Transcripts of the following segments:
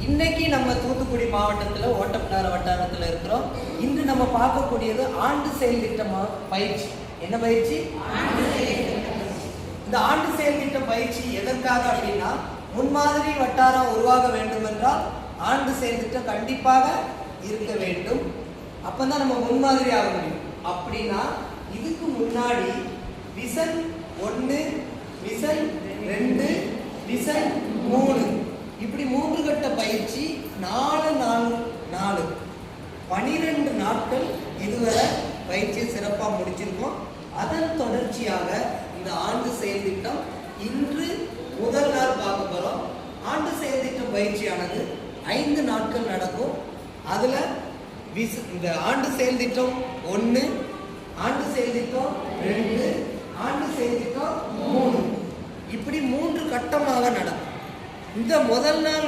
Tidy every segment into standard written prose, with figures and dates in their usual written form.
இன்னைக்கு நம்ம தூத்துக்குடி மாவட்டத்தில் ஓட்டப்பிடார வட்டாரத்தில் இருக்கிறோம். இன்று நம்ம பார்க்கக்கூடியது ஆண்டு செயல் திட்டமா பயிற்சி. என்ன பயிற்சி? இந்த ஆண்டு செயல் திட்ட பயிற்சி எதற்காக அப்படின்னா, முன்மாதிரி வட்டாரம் உருவாக வேண்டும் என்றால் ஆண்டு செயல் திட்டம் கண்டிப்பாக இருக்க வேண்டும். அப்பதான் நம்ம முன்மாதிரி ஆக முடியும். அப்படின்னா இதுக்கு முன்னாடி விசன் 1, விசன் 2, விசன் 3 இப்படி 3 கட்ட பயிற்சி 4 12 நாட்கள் இதுவரை பயிற்சியை சிறப்பாக முடிச்சிருக்கோம். அதன் தொடர்ச்சியாக இந்த ஆண்டு செயல் திட்டம் இன்று முதல் நாள் பார்க்க போகிறோம். ஆண்டு செயல் திட்டம் பயிற்சியானது 5 நாட்கள் நடக்கும். அதில் இந்த ஆண்டு செயல் திட்டம் 1, ஆண்டு செயல் திட்டம் 2, ஆண்டு செயல் திட்டம் 3 இப்படி 3 கட்டமாக நடக்கும். இந்த முதல் நாள்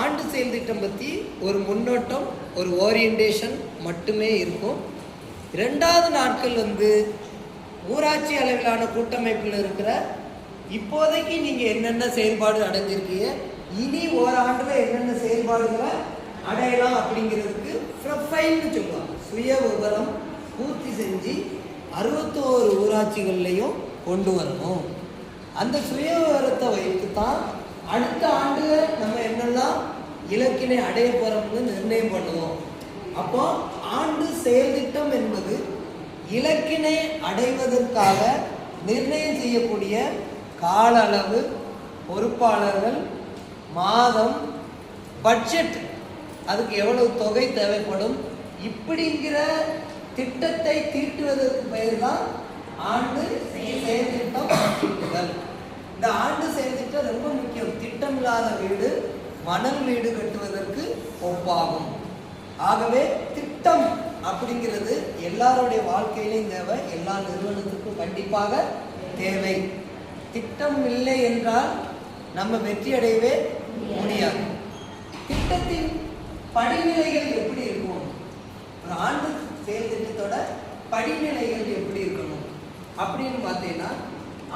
ஆண்டு செயல் திட்டம் பற்றி ஒரு முன்னோட்டம், ஒரு ஓரியன்டேஷன் மட்டுமே இருக்கும். 2வது நாட்கள் ஊராட்சி அளவிலான கூட்டமைப்பில் இருக்கிற இப்போதைக்கு நீங்கள் என்னென்ன செயல்பாடு அடைஞ்சிருக்கீங்க, இனி ஓராண்டில் என்னென்ன செயல்பாடுகளை அடையலாம் அப்படிங்கிறதுக்கு ப்ரொஃபைல்னு சொல்லுவாங்க. சுய விவரம் பூர்த்தி செஞ்சு 61 ஊராட்சிகள்லையும் கொண்டு வரணும். அந்த சுய விவரத்தை வைத்து தான் அடுத்த ஆண்டு நம்ம என்னெல்லாம் இலக்கினை அடைய போகிறோம்னு நிர்ணயம் பண்ணுவோம். அப்போ ஆண்டு செயல் திட்டம் என்பது இலக்கினை அடைவதற்காக நிர்ணயம் செய்யக்கூடிய கால அளவு, பொறுப்பாளர்கள், மாதம், பட்ஜெட், அதுக்கு எவ்வளவு தொகை தேவைப்படும், இப்படிங்கிற திட்டத்தை தீட்டுவதற்கு பெயர் தான் ஆண்டு செயல் திட்டம். இந்த ஆண்டு செயல் திட்டம் ரொம்ப முக்கியம். திட்டமில்லாத வீடு மணல் வீடு கட்டுவதற்கு ஒப்பாகும். ஆகவே திட்டம் அப்படிங்கிறது எல்லாருடைய வாழ்க்கையிலையும் தேவை, எல்லா நிறுவனத்துக்கும் கண்டிப்பாக தேவை. திட்டம் இல்லை என்றால் நம்ம வெற்றி அடையவே முடியாது. திட்டத்தின் படிநிலைகள் எப்படி இருக்கும்? ஒரு ஆண்டு செயல் திட்டத்தோட படிநிலைகள் எப்படி இருக்கணும் அப்படின்னு பார்த்தீங்கன்னா,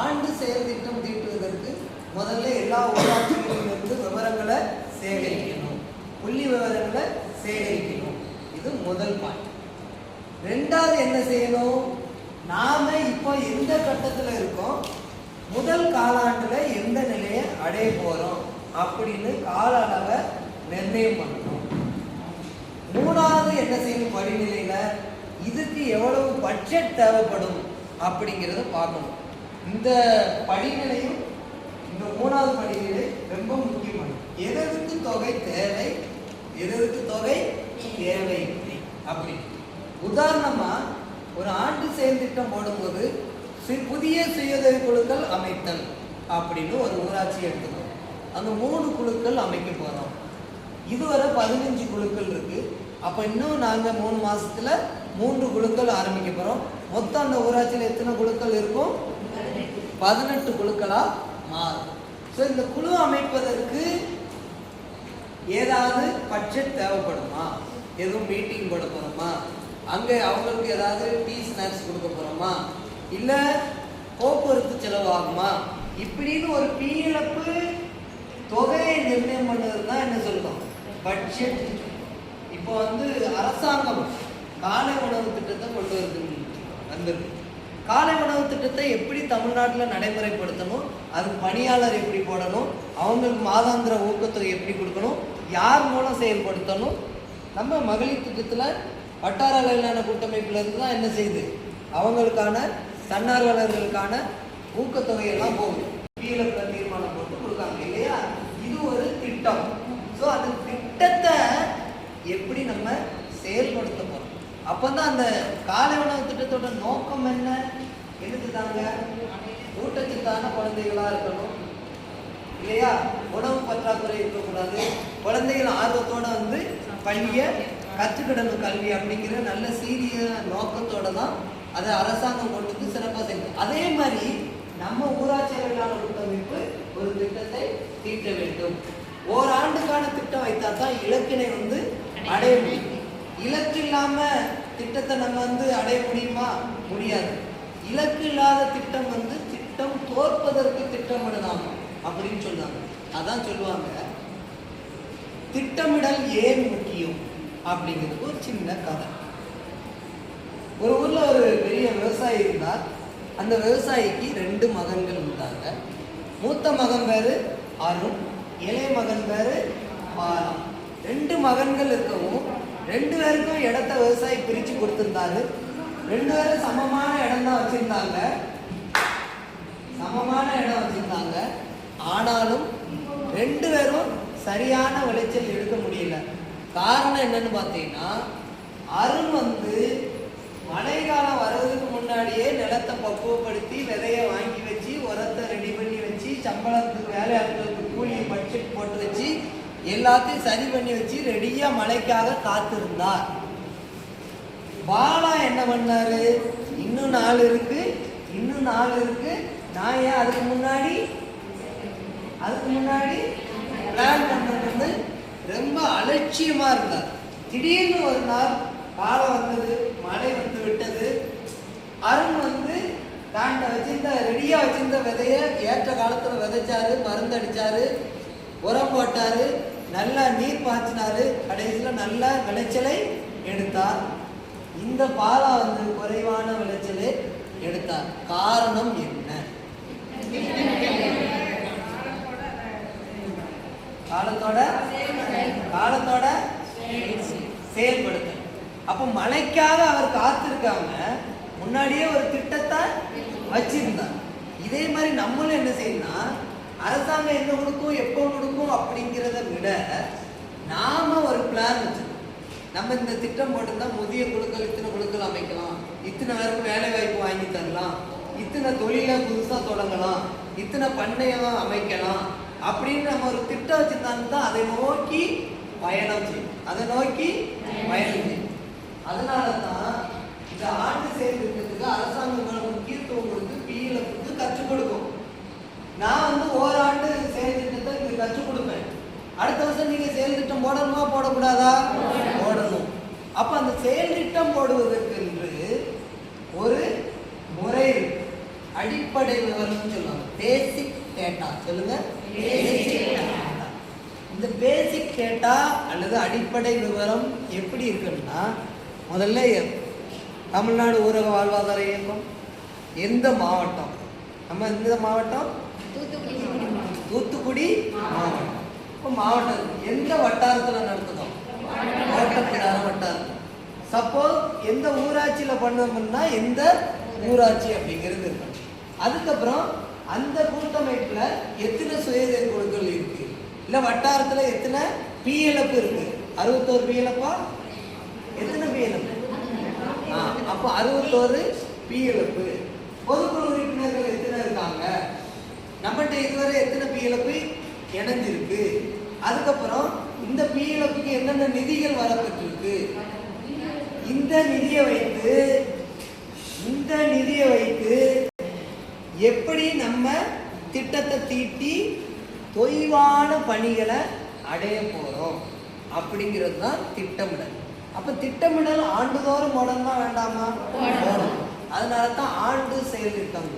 ஆண்டு செயல் திட்டம் தீட்டுவதற்கு முதல்ல எல்லா ஊராட்சிகளிலிருந்து விவரங்களை சேகரிக்கணும், புள்ளி விவரங்களை சேகரிக்கணும். இது முதல் பாயிண்ட். 2வது என்ன செய்யணும்? நாம இப்போ எந்த கட்டத்தில் இருக்கோம், முதல் காலாண்டுல எந்த நிலையை அடைய போறோம் அப்படின்னு கால அளவை நிர்ணயம் பண்ணணும். 3வது என்ன செய்யணும்? படிநிலையில இதுக்கு எவ்வளவு பட்ஜெட் தேவைப்படும் அப்படிங்கிறத பார்க்கணும். இந்த படிநிலையும் இந்த 3வது படிநிலை ரொம்ப முக்கியமானது. எதற்கு தொகை தேவை, எதற்கு தொகை தேவை அப்படி. உதாரணமா ஒரு ஆண்டு செயல் திட்டம் போடும்போது புதிய சுயஉதவி குழுக்கள் அமைத்தல் அப்படின்னு ஒரு ஊராட்சி எடுத்துக்கணும். அந்த 3 குழுக்கள் அமைக்க போறோம். இதுவரை 15 குழுக்கள் இருக்கு. அப்ப இன்னும் நாங்க 3 மாசத்துல 3 குழுக்கள் ஆரம்பிக்க போறோம். மொத்தம் அந்த ஊராட்சியில் எத்தனை குழுக்கள் இருக்கும்? 18 குழுக்களா மாறும். ஸோ இந்த குழு அமைப்பதற்கு ஏதாவது பட்ஜெட் தேவைப்படுமா? எதுவும் மீட்டிங் போட போறோமா? அங்கே அவங்களுக்கு ஏதாவது டீ ஸ்நாக்ஸ் கொடுக்க போறோமா? இல்லை போக்குவரத்து செலவாகுமா? இப்படின்னு ஒரு பீழப்பு தொகையை நிர்ணயம் பண்ணது தான் என்ன சொல்லுவோம்? பட்ஜெட். இப்போ அரசாங்கம் காலை உணவு திட்டத்தை கொண்டு வந்திருக்கு. காலை உணவு திட்டத்தை எப்படி தமிழ்நாட்டில் நடைமுறைப்படுத்தணும், அதுக்கு பணியாளர் எப்படி போடணும், அவங்களுக்கு மாதாந்திர ஊக்கத்தொகை எப்படி கொடுக்கணும், யார் மூலம் செயல்படுத்தணும். நம்ம மகளிர் திட்டத்தில் வட்டார அளவிலான கூட்டமைப்பில் இருந்து தான் என்ன செய்யுது, அவங்களுக்கான தன்னார்வலர்களுக்கான ஊக்கத்தொகையெல்லாம் போகுது. பீலப்பில் தீர்மானம் போட்டு கொடுக்காங்க இல்லையா? இது ஒரு திட்டம். ஸோ அந்த திட்டத்தை எப்படி நம்ம செயல்படுத்த போகிறோம்? அப்போ தான் அந்த காலை உணவு திட்டத்தோட நோக்கம் என்ன? எதுக்கு தாங்க? ஊட்டச்சத்தான குழந்தைகளாக இருக்கணும் இல்லையா? உணவு பற்றாக்குறை இருக்கக்கூடாது. குழந்தைகள் ஆர்வத்தோடு பள்ளியை கற்றுக்கிடணும், கல்வி அப்படிங்கிற நல்ல சீரிய நோக்கத்தோடு தான் அதை அரசாங்கம் கொண்டு சிறப்பாக செய்யணும். அதே மாதிரி நம்ம ஊராட்சி அளவிலான கூட்டமைப்பு ஒரு திட்டத்தை தீட்ட வேண்டும். ஓராண்டுக்கான திட்டம் வைத்தா தான் இலக்கினை அடைய முடியும். இலக்கு இல்லாம திட்டத்தை நம்ம அடைய முடியுமா? முடியாது. இலக்கு இல்லாத திட்டம் திட்டம் தோற்பதற்கு திட்டமிடலாம் அப்படின்னு சொல்லுவாங்க. அதான் சொல்லுவாங்க, திட்டமிடல் ஏன் முக்கியம் அப்படிங்கிறது ஒரு சின்ன கதை. ஒரு ஊர்ல ஒரு பெரிய விவசாயி இருந்தார். அந்த விவசாயிக்கு 2 மகன்கள் இருந்தாங்க. மூத்த மகன் பேரு அருண், இளைய மகன் பேரு பாலா. 2 மகன்கள் இருக்கவும் 2 பேருக்கும் இடத்த விவசாயி பிரிச்சு கொடுத்திருந்தாரு. 2 பேரும் சமமான இடம் தான் வச்சிருந்தாங்க. ஆனாலும் 2 பேரும் சரியான விளைச்சல் எடுக்க முடியல. காரணம் என்னன்னு பார்த்தீங்கன்னா, அருண் மழை காலம் வர்றதுக்கு முன்னாடியே நிலத்தை பக்குவப்படுத்தி விதையை வாங்கி வச்சு உரத்தை ரெடி பண்ணி வச்சு சம்பளத்துக்கு வேலையாட்களுக்கு கூலி பட்ஜெட் போட்டு வச்சு எல்லாத்தையும் சரி பண்ணி வச்சு ரெடியா மழைக்காக காத்திருந்தார். பாலா என்ன பண்ணாரு, இன்னும் 4 இருக்கு நான் ஏன் அதுக்கு முன்னாடி பிளான் பண்ணது ரொம்ப அலட்சியமா இருந்தார். திடீர்னு ஒரு நாள் காலம் வந்தது, மழை வந்து விட்டது. அருண் தாண்ட வச்சிருந்த ரெடியா வச்சிருந்த விதைய ஏற்ற காலத்துல விதைச்சாரு, மருந்து அடிச்சாரு, உரம் போட்டாரு, நல்லா நீர் பாய்ச்சினாரு. கடைசியில நல்ல விளைச்சலை எடுத்தார். இந்த பாலா குறைவான விளைச்சலை எடுத்தார். காரணம் என்ன? காலத்தோட செயல்படுத்த. அப்ப மழைக்காக அவர் காத்திருக்காம முன்னாடியே ஒரு திட்டத்தை வச்சிருந்தார். இதே மாதிரி நம்மளும் என்ன செய்யணும், அரசாங்கம் என்ன கொடுக்கும் எப்போ கொடுக்கும் அப்படிங்கிறத விட நாம ஒரு பிளான் வச்சிருக்கோம். நம்ம இந்த திட்டம் போட்டுருந்தா முதிய குழுக்கள் இத்தனை குழுக்கள் அமைக்கலாம், இத்தனை பேருக்கு வேலை வாய்ப்பு வாங்கி தரலாம், இத்தனை தொழிலை புதுசா தொடங்கலாம், இத்தனை பண்ணையம் அமைக்கலாம் அப்படின்னு நம்ம ஒரு திட்டம் வச்சிருந்தாங்கன்னா அதை நோக்கி பயணம் செய்யும். அதனாலதான் இந்த ஆண்டு செயல்திட்டத்துக்கு அரசாங்கம் முக்கியத்துவம் கொடுத்து பிஎல்எஃப்க்கு கற்றுக் கொடுக்கும். நான் ஓராண்டு செயல்திட்டத்தை இங்க கற்றுக் கொடுப்பேன். அடுத்த வருஷம் நீங்க செயல் திட்டம் போடணுமா போடக்கூடாதா? போடணும். அப்ப அந்த செயல் திட்டம் போடுவதற்கு என்று ஒரு முறை இருக்கு. அடிப்படை விவரம் சொல்லுவாங்க, பேசிக் டேட்டா. சொல்லுங்க, இந்த பேசிக் டேட்டா அல்லது அடிப்படை விவரம் எப்படி இருக்குன்னா, முதல்ல தமிழ்நாடு ஊரக வாழ்வாதார இயக்கம் எந்த மாவட்டம்? நம்ம எந்த மாவட்டம்? தூத்துக்குடி மாவட்டம். இப்போ மாவட்டம் எந்த வட்டாரத்தில் நடத்துதோம்? ஓட்டப்பிடாத வட்டாரம். சப்போஸ் எந்த ஊராட்சியில் பண்ணோம்னா எந்த ஊராட்சி அப்படிங்கிறது இருக்கு. அதுக்கப்புறம் அந்த கூட்டமைப்புல எத்தனை சுயதேவ குழுக்கள் இருக்கு, இல்ல வட்டாரத்துல எத்தனை பிஎல்எஃப் இருக்கு? 61 பிஎல்எஃப்பா? எத்தனை பிஎல்எஃப்? அப்ப 61 பிஎல்எஃப். பொதுக்குழு உறுப்பினர்கள் எத்தனை இருக்காங்க? நம்மகிட்ட இதுவரை எத்தனை பிஎல்எஃப் இணைஞ்சிருக்கு? அதுக்கப்புறம் இந்த பிஎல்எஃப்க்கு என்னென்ன நிதிகள் வரப்பட்டிருக்கு? இந்த நிதியை வைத்து எப்படி நம்ம திட்டத்தை தீட்டி தொய்வான பணிகளை அடைய போறோம் அப்படிங்கிறது தான் திட்டமிடல். அப்ப திட்டமிடல் ஆண்டுதோறும் போடணுமா வேண்டாமா? போடணும். அதனால தான் ஆண்டு செயல் திட்டம்.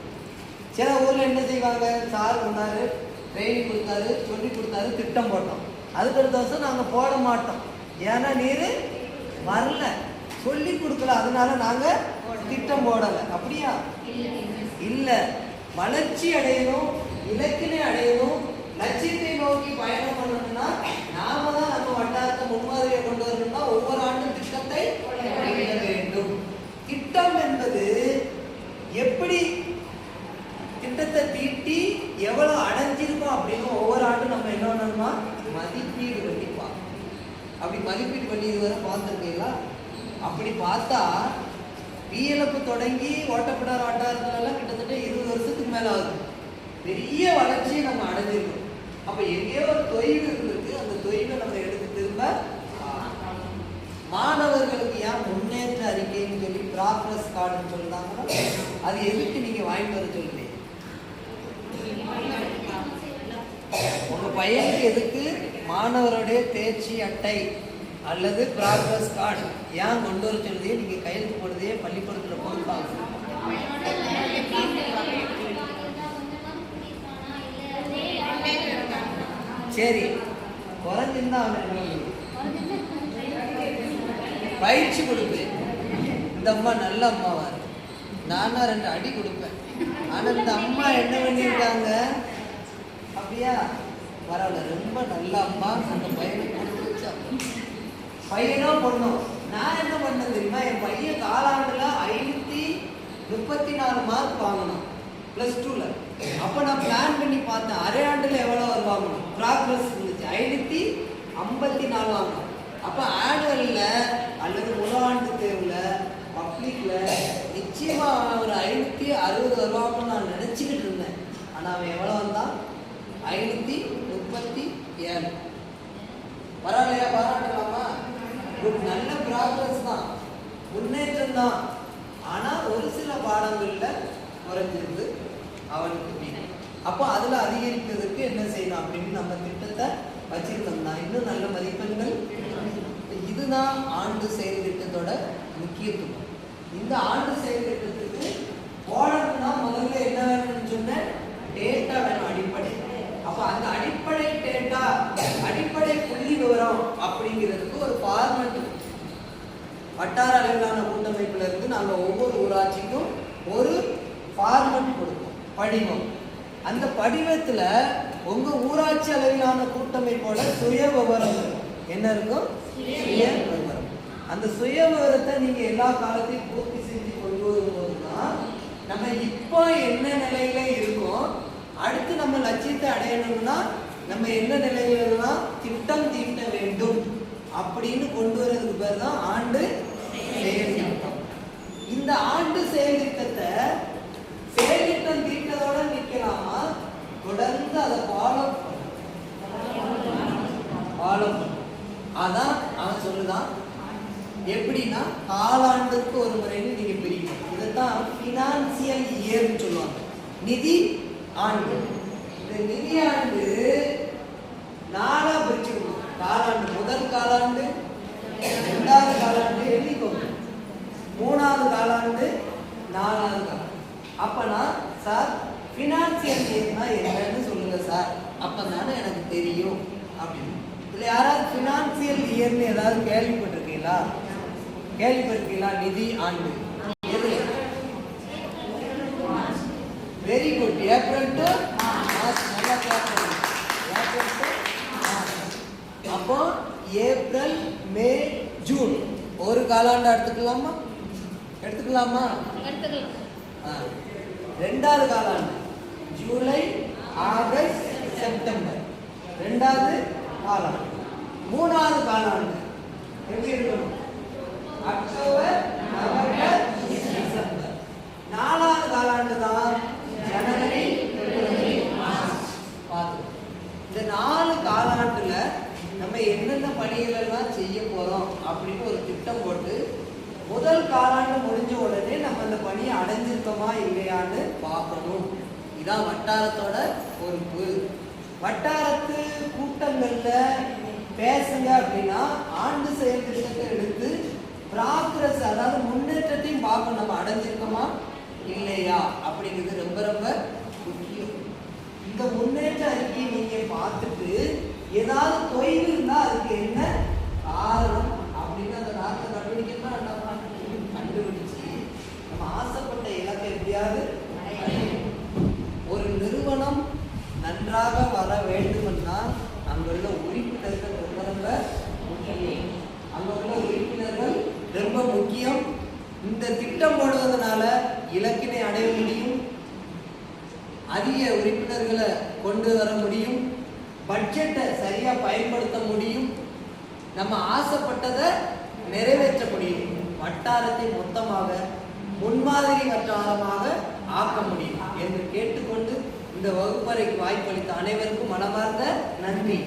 சில ஊர்ல என்ன செய்வாங்க, சார் வந்தாரு, ட்ரைனிங் கொடுத்தாரு, சொல்லி கொடுத்தாரு, திட்டம் போட்டோம். அதுக்கடுத்த வருஷம் நாங்க போட மாட்டோம். ஏன்னா நீர் வரல, சொல்லி கொடுக்கல, அதனால நாங்க திட்டம் போடல. அப்படியா? இல்ல. வளர்ச்சி அடையணும், இலக்கினை அடையணும், லட்சியத்தை நோக்கி பயணம் பண்ணணும்னா நாம தான் நம்ம வட்டாரத்தை முன்மாதிரியை கொண்டு வரணும்னா ஒவ்வொரு ஆண்டும் திட்டத்தை வெளியிட வேண்டும். திட்டம் என்பது எப்படி திட்டத்தை தீட்டி எவ்வளவு அடைஞ்சிருக்கோம் அப்படின்னு ஒவ்வொரு ஆண்டும் நம்ம என்ன பண்ணணுமா மதிப்பீடு பண்ணி பார்க்கணும். அப்படி மதிப்பீடு பண்ணி இதுவரை பார்த்துருக்கீங்களா? அப்படி பார்த்தா பிஎல்எஃப் தொடங்கி ஓட்டப்பிடாத வட்டாரத்துல எல்லாம் கிட்டத்தட்ட 20 வருஷத்துக்கு மேல ஆகுது. பெரிய வளர்ச்சியை நம்ம அடைஞ்சிருக்கோம். அப்ப எங்கேயோ ஒரு தொய்வு இருந்திருக்கு, அந்த தொய்வை நம்ம எடுத்து திரும்ப மாணவர்களுக்கு ஏன் முன்னேற்ற அறிக்கைன்னு சொல்லி ப்ராக்ரஸ் கார்டுன்னு சொல்றாங்கன்னா அது எதுக்கு நீங்க வாங்கிட்டு வர சொல்லுங்க? உங்க பையனுக்கு எதுக்கு மாணவருடைய தேர்ச்சி அட்டை அல்லது ப்ராக்ரஸ் கார்டு ஏன் கொண்டு வர சொல்லுதே? நீங்க கையெழுத்து போடுறதே பள்ளிக்கூடத்தில் கொடுப்பாங்க. சரி, குறைஞ்சிருந்தா பயிற்சி கொடுப்பேன். இந்த அம்மா நல்ல அம்மாவா இருக்கு, நானா 2 அடி கொடுப்பேன். ஆனா இந்த அம்மா என்ன பண்ணியிருக்காங்க, அப்படியா பரவாயில்ல, ரொம்ப நல்ல அம்மா. அந்த பையனை கொடுத்து வச்சா பையனோ பொண்ணும். நான் என்ன பண்ணேன் தெரியுமா, என் பையன் காலாண்டுல 534 மார்க் வாங்கணும் +2ல. அப்போ நான் பிளான் பண்ணி பார்த்தேன், அரை ஆண்டுல எவ்வளோ வாங்கணும். ப்ராக்ரஸ் இருந்துச்சு 554 வாங்கணும். அப்போ ஆனுவல்ல அல்லது முதல் ஆண்டு தேர்வுல பப்ளிக்ல நிச்சயமா ஒரு 560 வருவாங்கன்னு நான் நினைச்சுக்கிட்டு இருந்தேன். ஆனால் அவன் எவ்வளோ வந்தான், 537. பரவாயில்லையா, பாராட்டலாமா? நல்ல ப்ராக்ரஸ் தான், முன்னேற்றம் தான். ஆனால் ஒரு சில பாடங்களில் குறைஞ்சிருந்து அவனுக்கு மீன். அப்போ அதில் அதிகரிப்பதற்கு என்ன செய்யணும் அப்படின்னு நம்ம திட்டத்தை வச்சிருந்தோம்னா இன்னும் நல்ல மதிப்பெண்கள். இதுதான் ஆண்டு செயல் திட்டத்தோட முக்கியத்துவம். இந்த ஆண்டு செயல் திட்டத்துக்கு போடணும்னா முதல்ல என்ன வேணும்னு சொன்ன, டேட்டா வேணும், அடிப்படை. அப்போ அந்த அடிப்படை டேட்டா, அடிப்படை புள்ளி விவரம் அப்படிங்கிறதுக்கு ஒரு ஃபார்மெட். வட்டார அளவிலான கூட்டமைப்புல இருந்து நாங்கள் ஒவ்வொரு ஊராட்சிக்கும் ஒரு ஃபார்மெட் கொடுப்போம், படிவம். அந்த படிவத்தில் உங்கள் ஊராட்சி அளவிலான கூட்டமைப்போட சுய விவரம் என்ன இருக்கும், சுய விவரம். அந்த சுய விவரத்தை நீங்கள் எல்லா காலத்தையும் பூர்த்தி செஞ்சு கொண்டு வரும்போது தான் நம்ம இப்போ என்ன நிலையில இருக்கோம், அடுத்து நம்ம லட்சியத்தை அடையணும்னா நம்ம என்ன நிலையில திட்டம் தீட்ட வேண்டும் அப்படின்னு கொண்டு வரதுக்கு பேர் தான் ஆண்டு செயல் திட்டம். இந்த ஆண்டு செயல் திட்டத்தை செயல் திட்டம் தீட்டதோட நிற்கலாமா, தொடர்ந்து அதை ஃபாலோ அதான் அவன் சொல்லுதான். எப்படின்னா காலாண்டுக்கு ஒரு முறைன்னு நீங்க பிரிக்கணும். இதைத்தான் ஃபினான்சியல் இயர்னு சொல்லுவாங்க, நிதி ஆண்டு. இந்த நிதி ஆண்டு 4ஆ பிரிச்சுக்கணும். காலாண்டு, முதல் காலாண்டு, 2வது காலாண்டு எழுதிக்கோங்க, 3வது காலாண்டு, 4வது காலாண்டு. அப்பனா சார் ஃபினான்சியல் இயர்னா என்னன்னு சொல்லுங்க சார், அப்பதானே எனக்கு தெரியும் அப்படின்னு. இதுல யாராவது ஃபினான்சியல் இயர்னு ஏதாவது கேள்விப்பட்டிருக்கீங்களா? நிதி ஆண்டு எது? Very good. April to March. நல்லா கேட்கணும். April to March. அப்போ ஏப்ரல், மே, ஜூன் ஒரு காலாண்டு எடுத்துக்கலாமா? 2வது காலாண்டு ஜூலை, ஆகஸ்ட், செப்டம்பர் 2வது காலாண்டு. 3வது காலாண்டு எப்படி இருக்கணும், அக்டோபர், நவம்பர், டிசம்பர். 4வது காலாண்டு தான் ஜனவரி, பிப்ரவரி, மார்ச். இந்த 4 காலாண்டுல நம்ம என்னென்ன பணிகள் எல்லாம் செய்ய போறோம் அப்படின்னு ஒரு திட்டம் போட்டு முதல் காலாண்டு முடிஞ்ச உடனே நம்ம அந்த பணியை அடைஞ்சிருக்கோமா இல்லையான்னு பார்க்கணும். இதான் வட்டாரத்தோட பொறுப்பு. வட்டாரத்து கூட்டங்கள்ல பேசுங்க அப்படின்னா ஆண்டு செயல் திட்டத்தை எடுத்து ப்ராக்ரஸ், அதாவது முன்னேற்றத்தையும் பார்க்கணும். நம்ம அடைஞ்சிருக்கோமா இல்லையா அப்படிங்கிறது ரொம்ப ரொம்ப முக்கியம். இந்த முன்னேற்ற அறிக்கையை நீங்க பார்த்துட்டு ஏதாவது தொய்வு இருந்தா அதுக்கு என்ன காரணம் அப்படின்னு அந்த காரணத்தை கண்டுபிடிச்சு நம்ம ஆசைப்பட்ட இலக்கை எப்படியாவது. ஒரு நிறுவனம் நன்றாக வர வேண்டும்னா அங்குள்ள உறுப்பினர்கள் ரொம்ப ரொம்ப முக்கியம். அங்குள்ள உறுப்பினர்கள் ரொம்ப முக்கியம். இந்த திட்டம் போடுவதனால இலக்கினை அடைய முடியும், அதிக உறுப்பினர்களை கொண்டு வர முடியும், பட்ஜெட்டை சரியா பயன்படுத்த முடியும், நம்ம ஆசைப்பட்டதை நிறைவேற்ற முடியும், வட்டாரத்தை மொத்தமாக முன்மாதிரி வட்டாரமாக ஆக்க முடியும் என்று கேட்டுக்கொண்டு இந்த வகுப்பறைக்கு வாய்ப்பளித்த அனைவருக்கும் மனமார்ந்த நன்றி.